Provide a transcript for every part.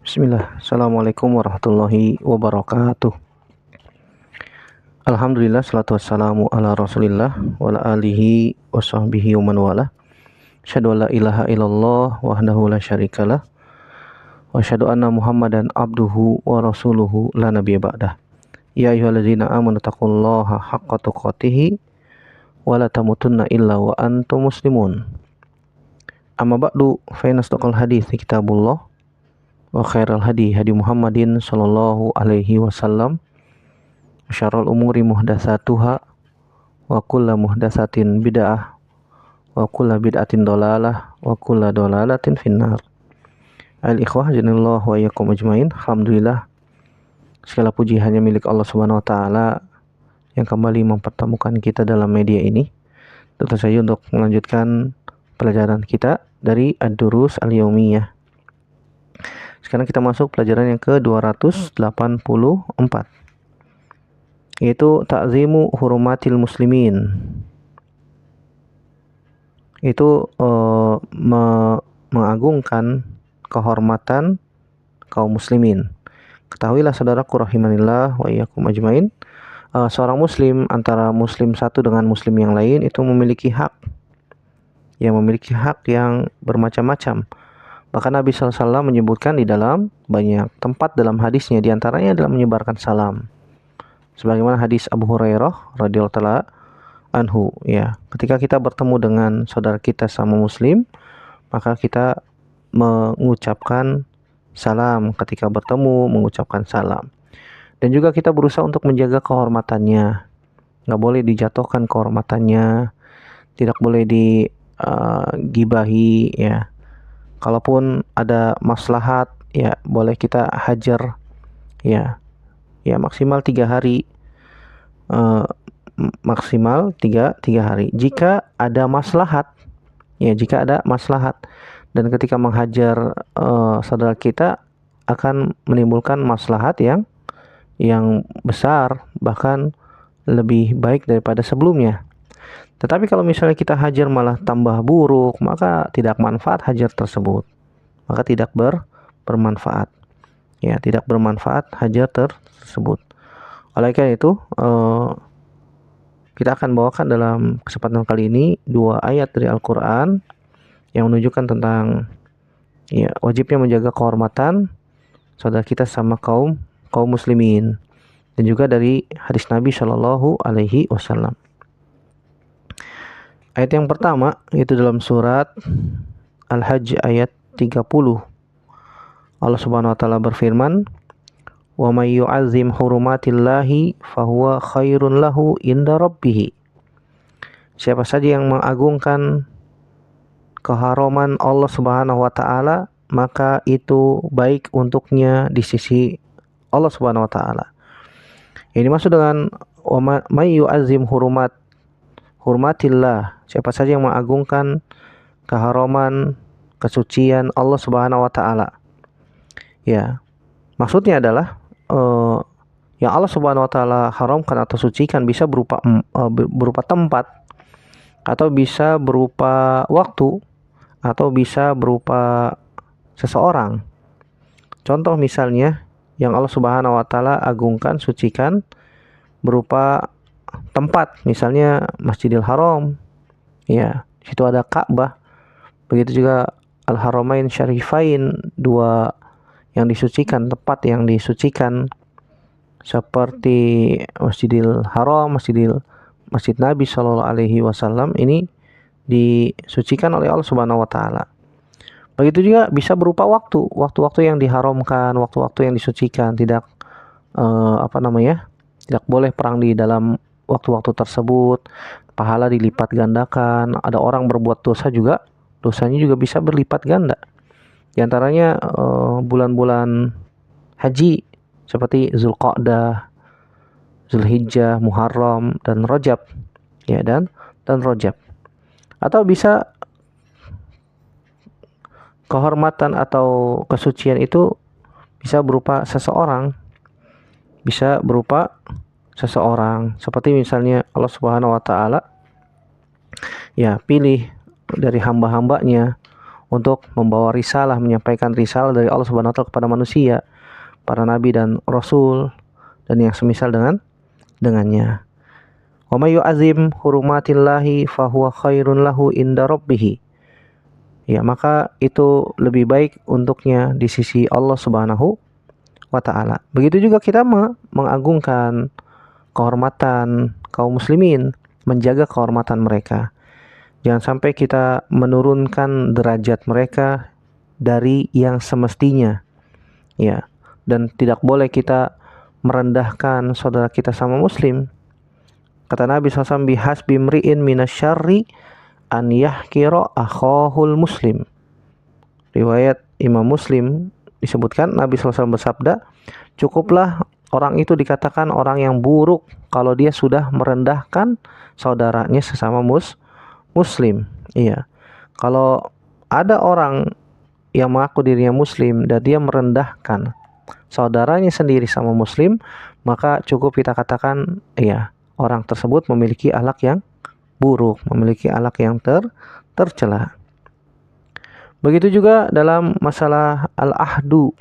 Bismillah. Assalamualaikum warahmatullahi wabarakatuh. Alhamdulillah, salatu wassalamu ala rasulillah wa ala alihi wa sahbihi wa man wala. Asyhadu an la ilaha illallah wahdahu la syarikalah wa asyhadu anna muhammadan abduhu wa rasuluhu la nabiyya ba'dah. Ya ayyuhalladzina amanu taqullaha haqqa tuqatih wa la tamutunna illa wa antum muslimun. Amma ba'du, fa inna asdaqal hadits kitabullah wa khairal hadi Muhammadin sallallahu alaihi wasallam, syarrul umuri muhdatsatuha wa kullu muhdatsatin bid'ah wa kullu bid'atin dhalalah wa kullu dhalalatin finnar. Al ikhwah janallahu wa iyyakum ajmain. Alhamdulillah, segala puji hanya milik Allah Subhanahu wa taala yang kembali mempertemukan kita dalam media ini, tentu saja untuk melanjutkan pelajaran kita dari Ad-Durus Al-Yaumiyah. Sekarang kita masuk pelajaran yang ke-284, yaitu ta'zimu hurumatil muslimin. Itu mengagungkan kehormatan kaum muslimin. Ketahuilah saudaraku rahimanillah wa iyyakum ajmain, seorang muslim antara muslim satu dengan muslim yang lain itu memiliki hak yang bermacam-macam. Bahkan Nabi SAW menyebutkan di dalam banyak tempat dalam hadisnya, diantaranya adalah menyebarkan salam. Sebagaimana hadis Abu Hurairah radhiyallahu taala anhu, ya, ketika kita bertemu dengan saudara kita sama muslim, maka kita mengucapkan salam ketika bertemu, mengucapkan salam. Dan juga kita berusaha untuk menjaga kehormatannya. Nggak boleh dijatuhkan kehormatannya, tidak boleh digibahi, ya. Kalaupun ada maslahat, ya boleh kita hajar, ya maksimal 3 hari, maksimal tiga hari. Jika ada maslahat, dan ketika menghajar saudara kita akan menimbulkan maslahat yang besar, bahkan lebih baik daripada sebelumnya. Tetapi kalau misalnya kita hajar malah tambah buruk, maka tidak manfaat hajar tersebut. Maka tidak bermanfaat. Ya, tidak bermanfaat hajar tersebut. Oleh karena itu, kita akan bawakan dalam kesempatan kali ini 2 ayat dari Al-Quran yang menunjukkan tentang wajibnya menjaga kehormatan saudara kita sama kaum muslimin, dan juga dari hadis Nabi Shallallahu alaihi wasallam. Ayat yang pertama yaitu dalam surat Al-Hajj ayat 30. Allah Subhanahu wa taala berfirman, "Wa may yu'azzim hurumatillahi fahuwa khairun lahu inda rabbih." Siapa saja yang mengagungkan keharuman Allah Subhanahu wa taala, maka itu baik untuknya di sisi Allah Subhanahu wa taala. Ini maksud dengan wa may yu'azzim hurmatillah, siapa saja yang mengagungkan keharuman, kesucian Allah Subhanahu wa taala. Ya, maksudnya adalah yang Allah Subhanahu wa taala haramkan atau sucikan bisa berupa tempat, atau bisa berupa waktu, atau bisa berupa seseorang. Contoh misalnya yang Allah Subhanahu wa taala agungkan, sucikan berupa tempat, misalnya Masjidil Haram, ya, situ ada Ka'bah. Begitu juga Al-Haramain Syarifain, 2 yang disucikan, tempat yang disucikan, seperti Masjidil Haram, Masjid Nabi Shallallahu alaihi wasallam, ini disucikan oleh Allah Subhanahu wa taala. Begitu juga bisa berupa waktu-waktu yang diharamkan, waktu-waktu yang disucikan, tidak tidak boleh perang di dalam waktu-waktu tersebut, pahala dilipat gandakan. Ada orang berbuat dosa juga, dosanya juga bisa berlipat ganda. Di antaranya bulan-bulan haji seperti Zulqa'dah, Zulhijjah, Muharram, dan Rajab, ya, dan Rajab. Atau bisa kehormatan atau kesucian itu bisa berupa seseorang, seperti misalnya Allah Subhanahu wa taala, ya, pilih dari hamba-hambanya untuk membawa risalah, menyampaikan risalah dari Allah Subhanahu wa taala kepada manusia, para nabi dan rasul dan yang semisal dengannya. Wa may yu'azzim hurumatillahi fahuwa khairun lahu inda rabbih. Ya, maka itu lebih baik untuknya di sisi Allah Subhanahu wa taala. Begitu juga kita mengagungkan kehormatan kaum muslimin, menjaga kehormatan mereka. Jangan sampai kita menurunkan derajat mereka dari yang semestinya. Ya, dan tidak boleh kita merendahkan saudara kita sama muslim. Kata Nabi SAW, bihasbi mri'in minasyarri an yahkira akhahul muslim. Riwayat Imam Muslim disebutkan Nabi SAW bersabda, cukuplah orang itu dikatakan orang yang buruk kalau dia sudah merendahkan saudaranya sesama muslim. Iya. Kalau ada orang yang mengaku dirinya muslim dan dia merendahkan saudaranya sendiri sama muslim, maka cukup kita katakan iya, orang tersebut memiliki akhlak yang buruk, memiliki akhlak yang tercela. Begitu juga dalam masalah al-ahdu,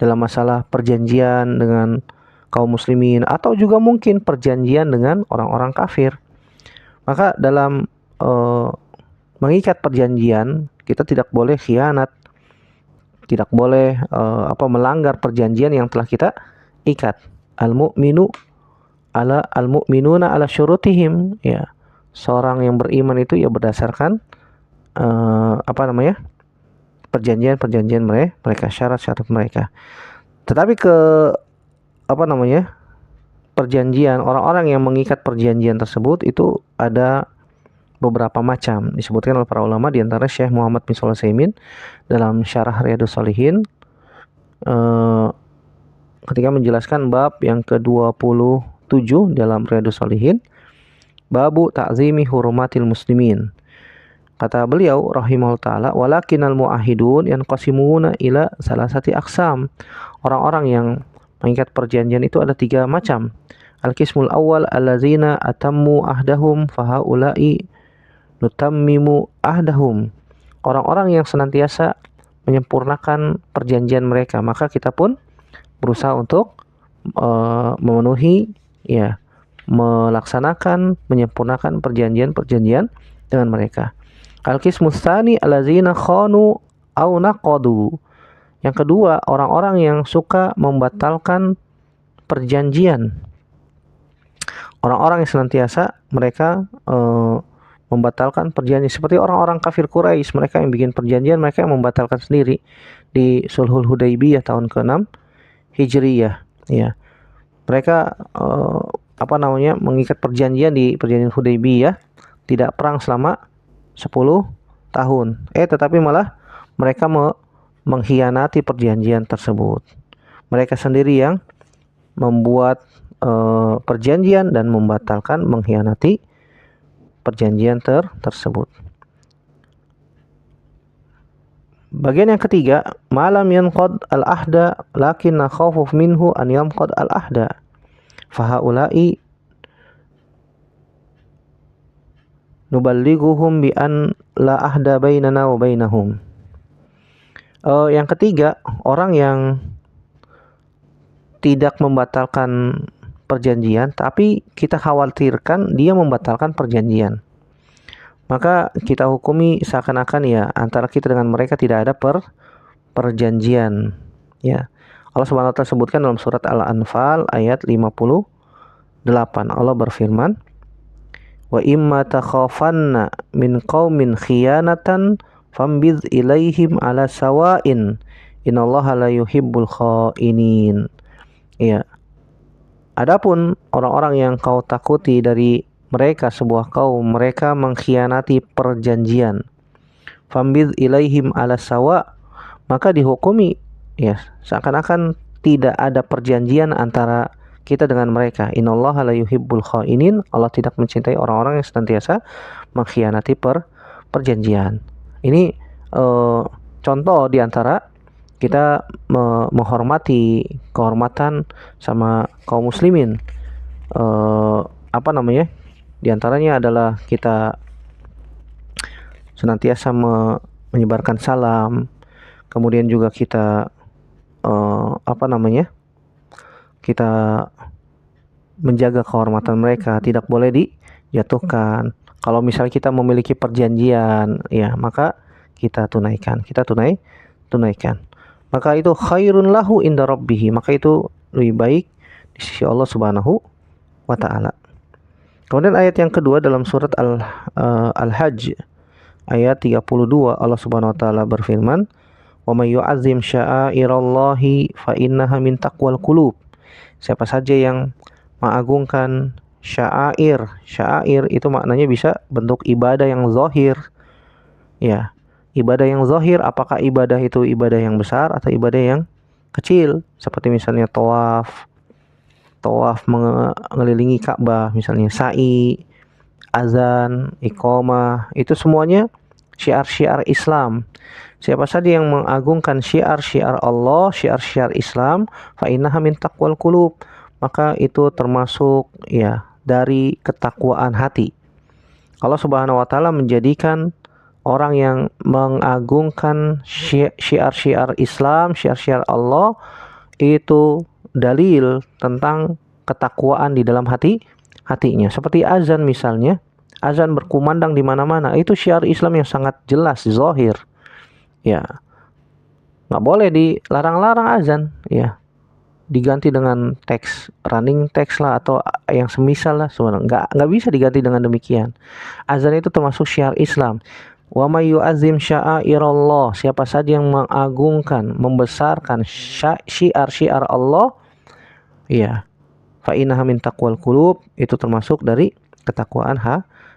dalam masalah perjanjian dengan kaum muslimin atau juga mungkin perjanjian dengan orang-orang kafir. Maka dalam mengikat perjanjian, kita tidak boleh khianat, tidak boleh melanggar perjanjian yang telah kita ikat. Al-mu'minuna ala syurutihim, ya. Seorang yang beriman itu ya berdasarkan perjanjian mereka, syarat-syarat mereka. Tetapi perjanjian, orang-orang yang mengikat perjanjian tersebut itu ada beberapa macam. Disebutkan oleh para ulama, di antara Syekh Muhammad bin Shalih Al-Utsaimin dalam Syarah Riyadhus Shalihin ketika menjelaskan bab yang ke-27 dalam Riyadhus Shalihin, babu ta'zimi hurumatil muslimin. Kata beliau rahimahullah taala, walakinal muahidun yanqasimuna ila salasati aqsam. Orang-orang yang mengikat perjanjian itu ada 3 macam. Al-qismul awal allazina atammu ahdahum fahaula'i nutammimu ahdahum. Orang-orang yang senantiasa menyempurnakan perjanjian mereka, maka kita pun berusaha untuk memenuhi, ya, melaksanakan, menyempurnakan perjanjian-perjanjian dengan mereka. Al-qismus tsani allazina khanu au naqadu. Yang kedua, orang-orang yang suka membatalkan perjanjian. Orang-orang yang senantiasa mereka membatalkan perjanjian, seperti orang-orang kafir Quraisy, mereka yang bikin perjanjian, mereka yang membatalkan sendiri di Sulhul Hudaybiyah tahun ke-6 Hijriyah, ya. Mereka mengikat perjanjian di perjanjian Hudaybiyah, tidak perang selama 10 tahun. Tetapi malah mereka mengkhianati perjanjian tersebut. Mereka sendiri yang membuat perjanjian dan membatalkan, mengkhianati perjanjian tersebut. Bagian yang ketiga, malam yanqad al-ahda lakinna khawfu minhu an yanqad al-ahda. Fahaula'i nuballighuhum bi an la ahda bainana wa bainahum. Yang ketiga, orang yang tidak membatalkan perjanjian, tapi kita khawatirkan dia membatalkan perjanjian, maka kita hukumi seakan-akan ya antara kita dengan mereka tidak ada perjanjian, ya. Allah Subhanahu wa taala sebutkan dalam surat Al-Anfal ayat 58. Allah berfirman, wa imma takhafanna min qaumin khiyanatan fambiz ilaihim ala sawa'in innallaha la yuhibbul khainin. Ya. Adapun orang-orang yang kau takuti dari mereka, sebuah kaum mereka mengkhianati perjanjian, fambiz ilaihim ala sawa, maka dihukumi ya seakan-akan tidak ada perjanjian antara kita dengan mereka. Innallaha la yuhibbul khainin. Allah tidak mencintai orang-orang yang senantiasa mengkhianati perjanjian. Ini contoh di antara kita menghormati kehormatan sama kaum muslimin. Di antaranya adalah kita senantiasa menyebarkan salam, kemudian juga kita kita menjaga kehormatan mereka, tidak boleh dijatuhkan. Kalau misalnya kita memiliki perjanjian, ya maka kita tunaikan. Maka itu khairun lahu inda rabbih, maka itu lebih baik di sisi Allah Subhanahu wa taala. Kemudian ayat yang kedua dalam surat Al-Hajj ayat 32, Allah Subhanahu wa taala berfirman, "Wa may yu'azzim sya'airallahi fa innaha min taqwal qulub." Siapa saja yang mengagungkan sya'air. Sya'air itu maknanya bisa bentuk ibadah yang zahir. Ya, ibadah yang zahir, apakah ibadah itu ibadah yang besar atau ibadah yang kecil, seperti misalnya tawaf mengelilingi Ka'bah, misalnya sa'i, azan, iqamah, itu semuanya syiar-syiar Islam. Siapa saja yang mengagungkan syiar-syiar Allah, syiar-syiar Islam, fa innaha min taqwal qulub, maka itu termasuk ya dari ketakwaan hati. Allah Subhanahu wa taala menjadikan orang yang mengagungkan syiar-syiar Islam, syiar-syiar Allah, itu dalil tentang ketakwaan di dalam hatinya. Seperti azan misalnya, azan berkumandang di mana-mana, itu syiar Islam yang sangat jelas, zahir. Ya, nggak boleh dilarang-larang azan, ya. Diganti dengan teks, running text lah atau yang semisal lah, sebenarnya nggak bisa diganti dengan demikian. Azan itu termasuk syiar Islam. Wa may yu'azzim sya'airallah, siapa saja yang mengagungkan, membesarkan syiar-syiar Allah, ya, fa innaha min taqwal qulub, itu termasuk dari ketakwaan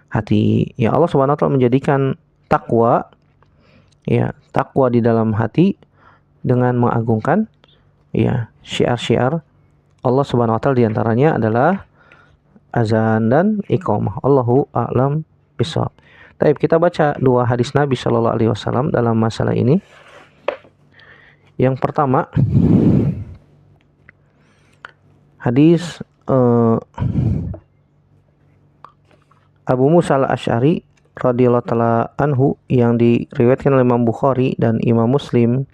hati. Ya, Allah Subhanahu wa taala menjadikan takwa, ya, takwa di dalam hati dengan mengagungkan ya syiar-syiar Allah Subhanahu wa taala, diantaranya adalah azan dan iqamah. Allahu a'lam bishawab. Baik, kita baca dua hadis Nabi Shallallahu alaihi wasallam dalam masalah ini. Yang pertama, hadis Abu Musa al-Asy'ari radhiyallahu taala anhu yang diriwayatkan oleh Imam Bukhari dan Imam Muslim.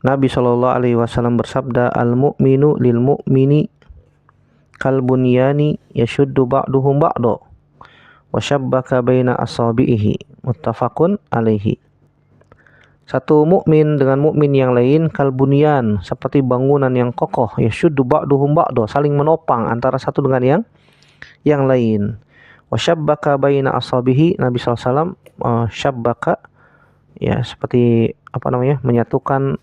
Nabi Shallallahu alaihi wasallam bersabda, "Al-mu'minu lil mu'mini kal bunyani yashuddu ba'duhum ba'da wa syabbaka baina asabihi." Muttafaqun alaihi. Satu mukmin dengan mukmin yang lain kal bunyan, seperti bangunan yang kokoh, yashuddu ba'duhum ba'da, saling menopang antara satu dengan yang lain. Wa syabbaka baina asabihi, Nabi sallallahu alaihi wasallam syabbaka, ya seperti menyatukan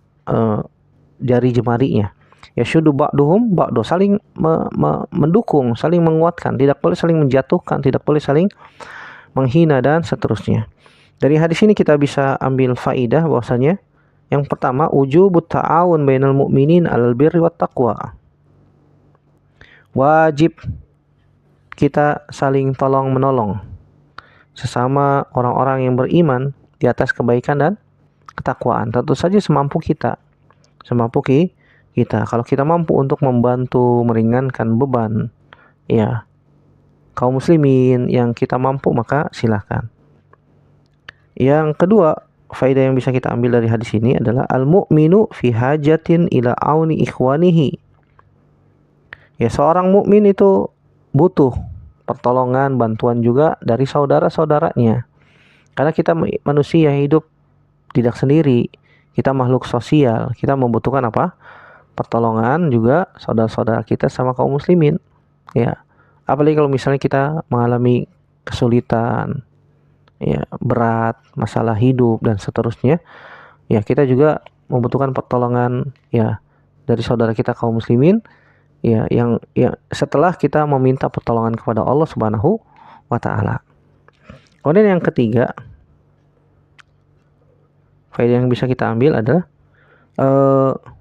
jari jemarinya. Yashuddu ba'duhum ba'da, saling mendukung, saling menguatkan, tidak boleh saling menjatuhkan, tidak boleh saling menghina dan seterusnya. Dari hadis ini kita bisa ambil faidah bahwasanya yang pertama, wujubut ta'awun bainal mu'minin 'alal birri wat taqwa. Wajib kita saling tolong menolong sesama orang-orang yang beriman di atas kebaikan dan ketakwaan. Tentu saja semampu kita. Kalau kita mampu untuk membantu meringankan beban ya kaum muslimin yang kita mampu, maka silakan. Yang kedua, faedah yang bisa kita ambil dari hadis ini adalah al-mu'minu fi hajatin ila auni ikhwanihi. Ya, seorang mukmin itu butuh pertolongan, bantuan juga dari saudara-saudaranya. Karena kita manusia hidup tidak sendiri, kita makhluk sosial, kita membutuhkan apa? Pertolongan juga saudara-saudara kita sama kaum muslimin. Ya, apalagi kalau misalnya kita mengalami kesulitan, ya berat, masalah hidup dan seterusnya, ya kita juga membutuhkan pertolongan ya dari saudara kita kaum muslimin, ya yang setelah kita meminta pertolongan kepada Allah Subhanahu wa taala. Kemudian yang ketiga, faedah yang bisa kita ambil adalah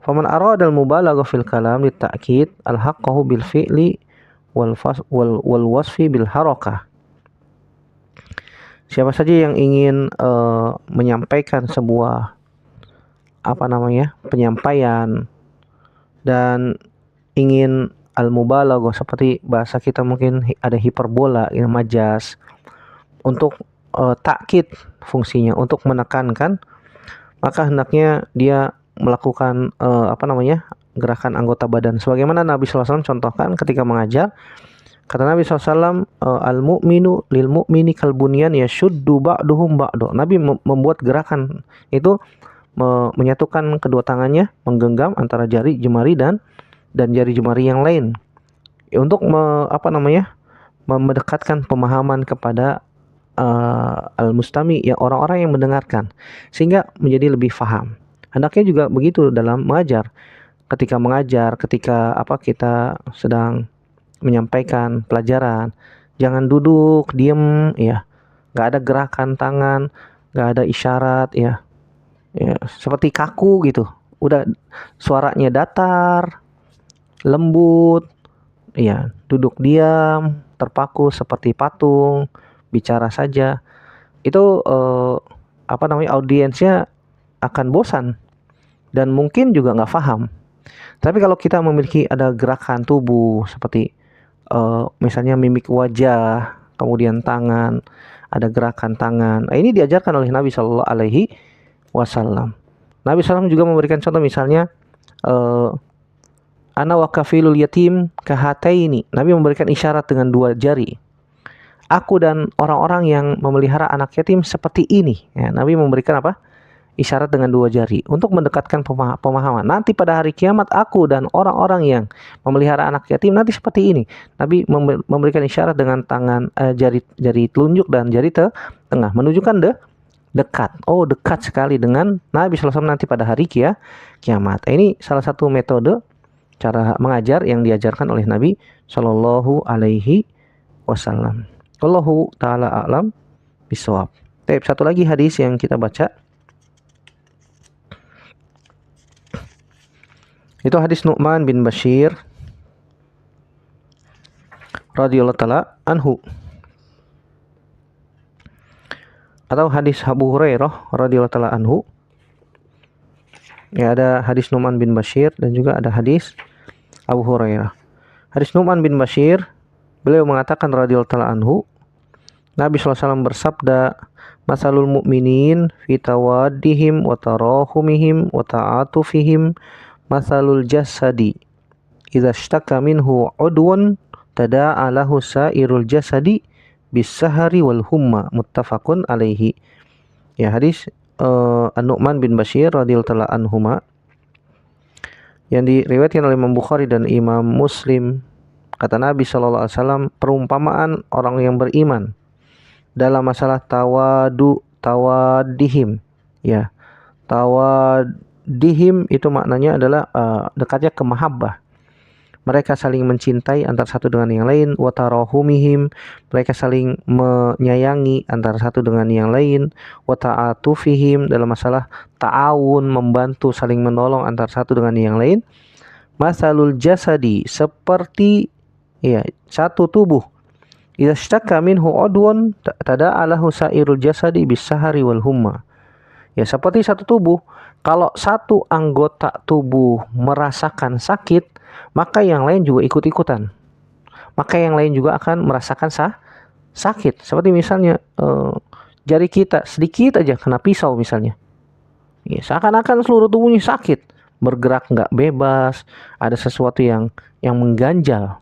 faman arada al-mubalagha fil kalam li ta'kid al-haqqahu bil fi'li wal wasfi bil harakah. Siapa saja yang ingin menyampaikan sebuah penyampaian dan ingin al-mubalaghah, seperti bahasa kita mungkin ada hiperbola, majaz, untuk takkid fungsinya untuk menekankan, maka hendaknya dia melakukan gerakan anggota badan sebagaimana Nabi SAW contohkan ketika mengajar. Kata Nabi SAW, al-mu'minu lil mu'mini kal bunyan yashuddu ba'duhum ba'du. Nabi membuat gerakan itu menyatukan kedua tangannya, menggenggam antara jari jemari dan jari jemari yang lain untuk mendekatkan pemahaman kepada al-mustami, ya orang-orang yang mendengarkan, sehingga menjadi lebih faham. Hendaknya juga begitu dalam mengajar. Ketika mengajar, ketika kita sedang menyampaikan pelajaran, jangan duduk diem ya, nggak ada gerakan tangan, nggak ada isyarat ya, seperti kaku gitu. Udah suaranya datar, lembut, ya duduk diam, terpaku seperti patung, bicara saja. Itu audiensnya akan bosan dan mungkin juga nggak paham. Tapi kalau kita memiliki ada gerakan tubuh seperti misalnya mimik wajah, kemudian tangan, ada gerakan tangan. Nah, ini diajarkan oleh Nabi Shallallahu Alaihi Wasallam. Nabi SAW juga memberikan contoh, misalnya ana wa kafilul yatim kahataini. Nabi memberikan isyarat dengan dua jari. Aku dan orang-orang yang memelihara anak yatim seperti ini. Ya, Nabi memberikan isyarat dengan dua jari untuk mendekatkan pemahaman. Nanti pada hari kiamat aku dan orang-orang yang memelihara anak yatim nanti seperti ini. Nabi memberikan isyarat dengan tangan, jari telunjuk dan jari tengah, menunjukkan dekat. Oh, dekat sekali dengan Nabi SAW nanti pada hari kiamat. Ini salah satu metode cara mengajar yang diajarkan oleh Nabi Shallallahu Alaihi Wasallam. Wallahu taala a'lam bishawab. Satu lagi hadis yang kita baca, itu hadis Nu'man bin Bashir radhiyallahu taala anhu, atau hadis Abu Hurairah radhiyallahu taala anhu. Ya, ada hadis Nu'man bin Bashir dan juga ada hadis Abu Hurairah. Hadis Nu'man bin Bashir, beliau mengatakan radhiyallahu taala anhu, Nabi SAW bersabda, masalul mu'minin fi tawaddihim wa tarahumihim wa ta'atufihim masalul jasadi idza ishtaka minhu udwan tada'a lahu sairul jasadi bis-sahari wal humma, muttafaqun alaihi. Ya, hadis An-Nu'man bin Bashir radhiyallahu taala anhuma yang diriwayatkan oleh Imam Bukhari dan Imam Muslim. Kata Nabi sallallahu alaihi wasallam, perumpamaan orang yang beriman dalam masalah tawadihim. Ya, tawadihim itu maknanya adalah dekatnya ke mahabbah. Mereka saling mencintai antara satu dengan yang lain. Wa tarahumihim, mereka saling menyayangi antara satu dengan yang lain. Wa ta'atufihim, dalam masalah ta'awun, membantu, saling menolong antara satu dengan yang lain. Masalul jasadi, seperti satu tubuh. Idza ishtaka minhu udwan tada'a lahu sairul jasadi bis-sahari wal humma. Ya, seperti satu tubuh, kalau satu anggota tubuh merasakan sakit, maka yang lain juga ikut-ikutan. Maka yang lain juga akan merasakan sakit. Seperti misalnya jari kita sedikit aja kena pisau misalnya. Ya, seakan-akan seluruh tubuhnya sakit, bergerak nggak bebas, ada sesuatu yang mengganjal.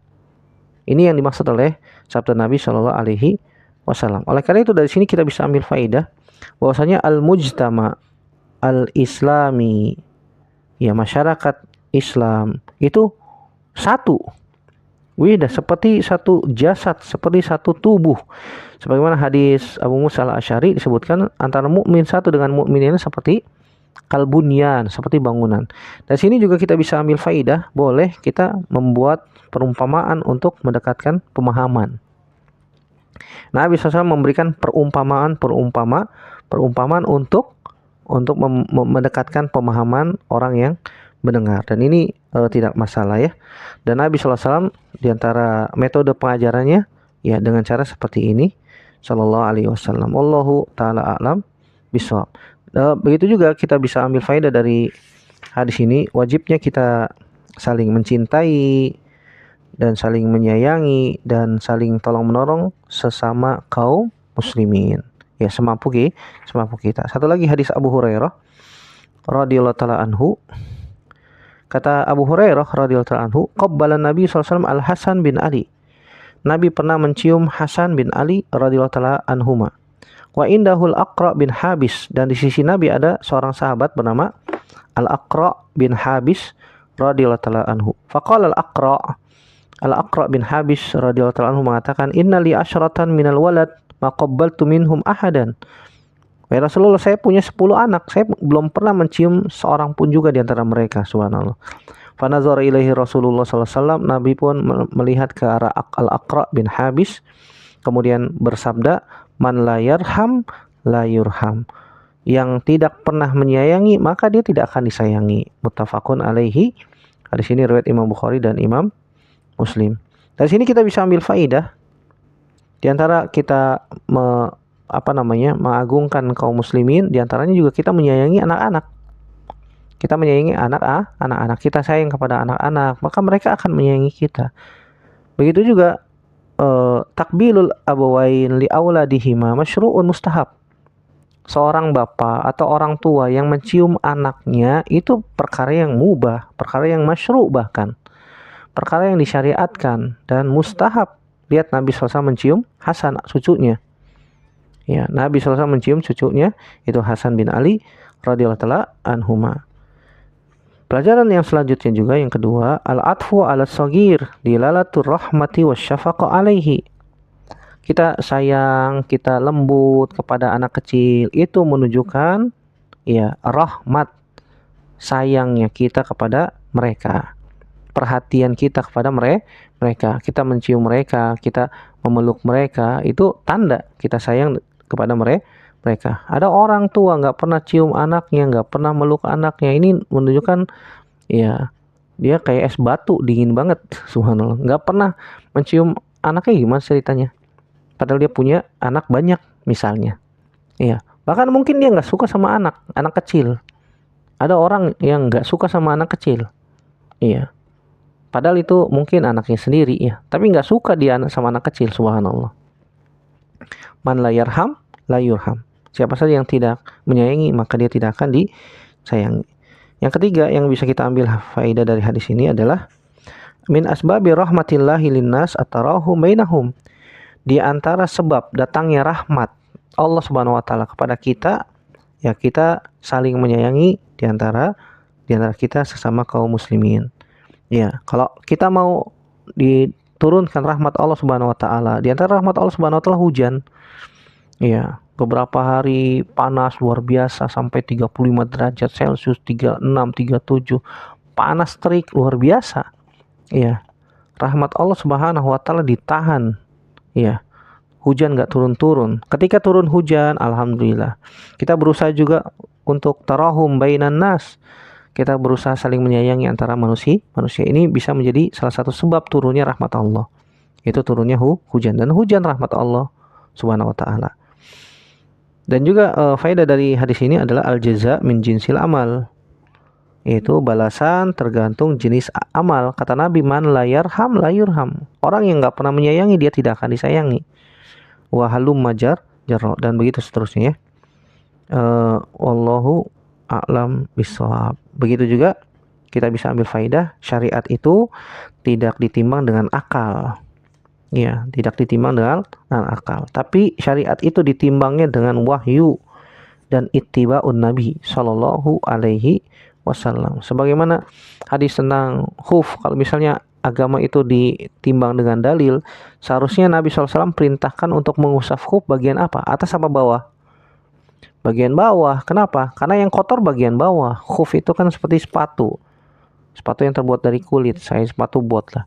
Ini yang dimaksud oleh sabda Nabi Shallallahu Alaihi Wasallam. Oleh karena itu dari sini kita bisa ambil faidah bahwasanya al-mujtama al-islami, ya masyarakat Islam itu satu. Seperti satu jasad, seperti satu tubuh. Sebagaimana hadis Abu Musa al-Asy'ari disebutkan antara mukmin satu dengan mukmin ini seperti kalbunyan, seperti bangunan. Dari sini juga kita bisa ambil faidah, boleh kita membuat perumpamaan untuk mendekatkan pemahaman. Nabi SAW memberikan perumpamaan untuk mendekatkan pemahaman orang yang mendengar, dan ini tidak masalah ya. Dan Nabi SAW diantara metode pengajarannya ya dengan cara seperti ini Sallallahu Alaihi Wasallam. Wallahu taala a'lam bishawab. Begitu juga kita bisa ambil faedah dari hadis ini, wajibnya kita saling mencintai dan saling menyayangi dan saling tolong menolong sesama kaum muslimin. Ya, semampu kita. Satu lagi hadis Abu Hurairah radhiyallahu taala anhu. Kata Abu Hurairah radhiyallahu taala anhu, qabbala Nabi SAW Al-Hasan bin Ali. Nabi pernah mencium Hasan bin Ali radhiyallahu taala anhuma. Wa indahul Aqra bin Habis, dan di sisi Nabi ada seorang sahabat bernama Al-Aqra bin Habis radhiyallahu taala anhu. Faqala Al-Aqra bin Habis radhiyallahu taala anhu mengatakan, "Inna li asyratan minal walad ma qabbaltu minhum ahadan." Ya Rasulullah, saya punya 10 anak, saya belum pernah mencium seorang pun juga di antara mereka, subhanallah. Fanazara ilaihi Rasulullah sallallahu alaihi wasallam, Nabi pun melihat ke arah Al-Aqra bin Habis, kemudian bersabda, "Man la yarham la yurham." Yang tidak pernah menyayangi, maka dia tidak akan disayangi. Muttafaqun alaihi. Hadis ini riwayat Imam Bukhari dan Imam Muslim. Dari sini kita bisa ambil faidah di antara kita mengagungkan kaum muslimin, di antaranya juga kita menyayangi anak-anak. Kita menyayangi anak-anak, kita sayang kepada anak-anak, maka mereka akan menyayangi kita. Begitu juga takbilul abawain li auladihima masyru'un mustahab. Seorang bapak atau orang tua yang mencium anaknya itu perkara yang mubah, perkara yang masyru', bahkan perkara yang disyariatkan dan mustahab. Lihat Nabi SAW mencium Hasan, cucunya. Ya, Nabi SAW mencium cucunya, itu Hasan bin Ali radhiyallahu taala anhuma. Pelajaran yang selanjutnya juga, yang kedua, al-atfu ala shagir dilalatur rahmati wasyafaqa alaihi. Kita sayang, kita lembut kepada anak kecil, itu menunjukkan ya rahmat, sayangnya kita kepada mereka, perhatian kita kepada mereka. Kita mencium mereka, kita memeluk mereka, itu tanda kita sayang kepada mereka. Ada orang tua nggak pernah cium anaknya, nggak pernah meluk anaknya, ini menunjukkan ya dia kayak es batu, dingin banget, subhanallah. Nggak pernah mencium anaknya, gimana ceritanya? Padahal dia punya anak banyak misalnya. Iya, bahkan mungkin dia nggak suka sama anak kecil. Ada orang yang nggak suka sama anak kecil. Iya, padahal itu mungkin anaknya sendiri ya, tapi nggak suka dia sama anak kecil, subhanallah. Man la yarham la yurham. Siapa saja yang tidak menyayangi, maka dia tidak akan disayangi. Yang ketiga yang bisa kita ambil faedah dari hadis ini adalah min asbabi rahmatillahi linnas atarahum bainahum. Di antara sebab datangnya rahmat Allah Subhanahu wa taala kepada kita, ya kita saling menyayangi di antara kita sesama kaum muslimin. Ya, kalau kita mau diturunkan rahmat Allah Subhanahu wa taala, di antara rahmat Allah Subhanahu wa taala hujan. Ya, beberapa hari panas luar biasa sampai 35 derajat Celcius, 36, 37. Panas terik luar biasa. Ya, rahmat Allah Subhanahu wa taala ditahan. Ya, hujan nggak turun-turun. Ketika turun hujan, alhamdulillah. Kita berusaha juga untuk tarahum bainan nas. Kita berusaha saling menyayangi antara manusia. Ini bisa menjadi salah satu sebab turunnya rahmat Allah. Itu turunnya hujan, dan hujan rahmat Allah Subhanahu wa taala. Dan juga faedah dari hadis ini adalah al-jaza min jinsil amal. Yaitu balasan tergantung jenis amal. Kata Nabi, man la yarham la yurham. Orang yang enggak pernah menyayangi, dia tidak akan disayangi. Wa halum majar jarra, dan begitu seterusnya ya. Wallahu a'lam bishawab. Begitu juga kita bisa ambil faedah, syariat itu tidak ditimbang dengan akal. Ya, tidak ditimbang dengan akal. Tapi syariat itu ditimbangnya dengan wahyu dan ittiba'un Nabi sallallahu alaihi wasallam. Sebagaimana hadis tentang khuf, kalau misalnya agama itu ditimbang dengan dalil, seharusnya Nabi SAW perintahkan untuk mengusap khuf bagian apa? Atas apa bawah? Bagian bawah. Kenapa? Karena yang kotor bagian bawah. Khuf itu kan seperti sepatu yang terbuat dari kulit, saya sepatu bot lah.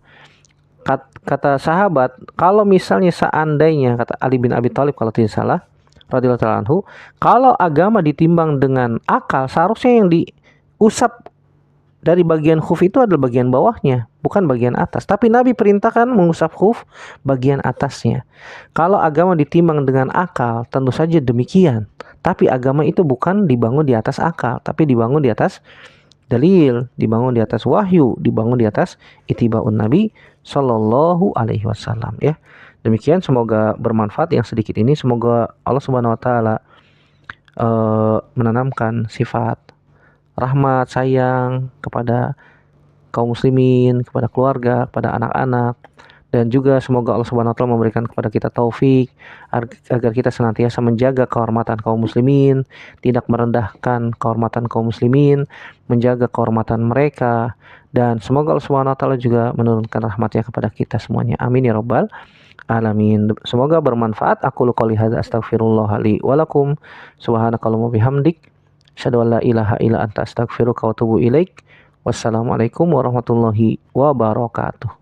Kata sahabat, kalau misalnya seandainya, kata Ali bin Abi Thalib kalau tidak salah radhiyallahu ta'ala anhu, kalau agama ditimbang dengan akal, seharusnya yang diusap dari bagian khuf itu adalah bagian bawahnya, bukan bagian atas. Tapi Nabi perintahkan mengusap khuf bagian atasnya. Kalau agama ditimbang dengan akal, tentu saja demikian. Tapi agama itu bukan dibangun di atas akal, tapi dibangun di atas dalil, dibangun di atas wahyu, dibangun di atas ittiba'un Nabi sallallahu alaihi wasallam ya. Demikian, semoga bermanfaat yang sedikit ini. Semoga Allah Subhanahu wa taala menanamkan sifat rahmat, sayang kepada kaum muslimin, kepada keluarga, kepada anak-anak, dan juga semoga Allah Subhanahu wa taala memberikan kepada kita taufik agar kita senantiasa menjaga kehormatan kaum muslimin, tidak merendahkan kehormatan kaum muslimin, menjaga kehormatan mereka, dan semoga Allah Subhanahu wa taala juga menurunkan rahmatnya kepada kita semuanya. Amin ya rabbal alamin. Semoga bermanfaat. Aku qouli hadza astaghfirullah li wa lakum. Subhanakallahumma bihamdik, asyhadu an la ilaha illa anta astaghfiruka wa atubu ilaik. Wassalamualaikum warahmatullahi wabarakatuh.